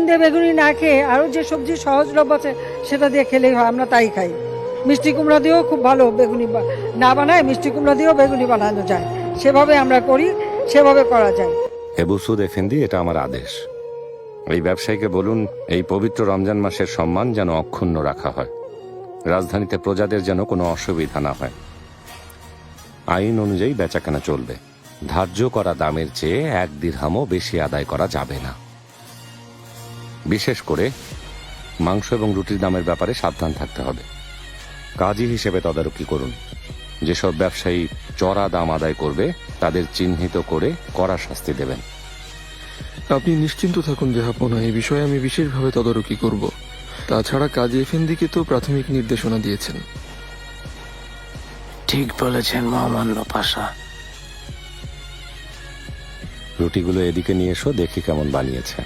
দিয়ে বেগুনি না খেয়ে আরও যে সবজি সহজলভ্য আছে সেটা দিয়ে খেলেই হয়, আমরা তাই খাই। মিষ্টি কুমড়া দিয়েও খুব ভালো বেগুনি না বানায়, মিষ্টি কুমড়া দিয়েও বেগুনি বানানো যায়, সেভাবে আমরা করি, সেভাবে করা যায়। এবু সুদ এফেন্দি, এটা আমার আদেশ। এই ব্যবসায়ীকে বলুন এই পবিত্র রমজান মাসের সম্মান যেন অক্ষুণ্ণ রাখা হয়, রাজধানীতে প্রজাদের যেন কোনো অসুবিধা না হয়। আইন অনুযায়ী বেচাকেনা চলবে, ধার্য করা দামের চেয়ে 1 দিরহামও বেশি আদায় করা যাবে না। বিশেষ করে মাংস এবং রুটির দামের ব্যাপারে সাবধান থাকতে হবে। কাজী হিসেবে তদারকি করুন, যেসব ব্যবসায়ী চড়া দাম আদায় করবে তাদের চিহ্নিত করে কড়া শাস্তি দেবেন। আপনি নিশ্চিন্ত থাকুন জাহাপনা, এই বিষয়ে আমি বিশেষভাবে তদারকি করব। তাছাড়া কাজী এফেন্দিকে তো প্রাথমিক নির্দেশনা দিয়েছেন। ঠিক বলেছেন মহামান্য পাশা। রুটিগুলো এদিকে নিয়ে এসো, দেখি কেমন বানিয়েছে।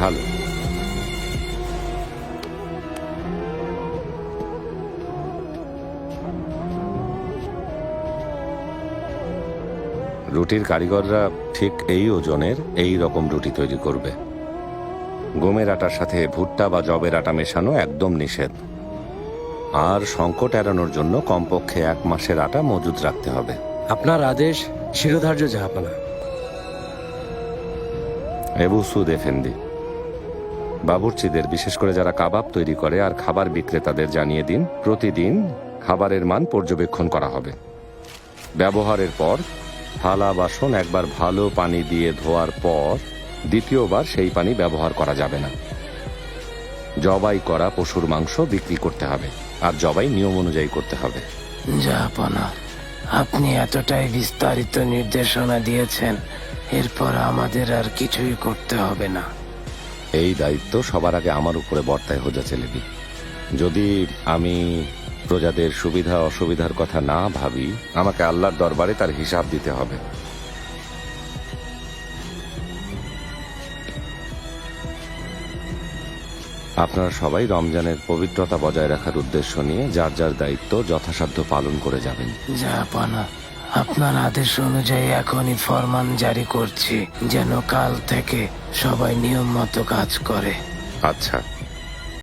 ভালো। রুটির কারিগররা ঠিক এই ওজনের এই রকম রুটি তৈরি করবে। গমের আটার সাথে ভুট্টা বা জবের আটা মেশানো একদম নিষেধ। আর সংকট এড়ানোর জন্য কমপক্ষে 1 মাসের আটা মজুদ রাখতে হবে। আপনার আদেশ শিরোধার্য জাহাপনা। এবু সুদ এফেন্দি, বাবুর্চিদের, বিশেষ করে যারা কাবাব তৈরি করে আর খাবার বিক্রেতাদের জানিয়ে দিন প্রতিদিন খাবারের মান পর্যবেক্ষণ করা হবে। ব্যবহারের পর থালা বাসন একবার ভালো পানি দিয়ে ধোয়ার পর দ্বিতীয়বার সেই পানি ব্যবহার করা যাবে না। জবাই করা পশুর মাংস বিক্রি করতে হবে, আর জবাই নিয়ম অনুযায়ী করতে হবে। জাহাপনা, আপনি এতটাই বিস্তারিত নির্দেশনা দিয়েছেন, এরপর আমাদের আর কিছুই করতে হবে না। এই দায়িত্ব সবার আগে আমার উপরে বর্তায় হোজা চেলেবি। যদি আমি প্রজাদের সুবিধা অসুবিধার কথা না ভাবি, আমাকে আল্লাহর দরবারে তার হিসাব দিতে হবে। আপনারা সবাই রমজানের পবিত্রতা বজায় রাখার উদ্দেশ্য নিয়ে যার যার দায়িত্ব যথাসাধ্য পালন করে যাবেন। জাহাপনা, আপনার আদেশ অনুযায়ী এখনই ফরমান জারি করছি, যেন কাল থেকে সবাই নিয়ম মতো কাজ করে। আচ্ছা।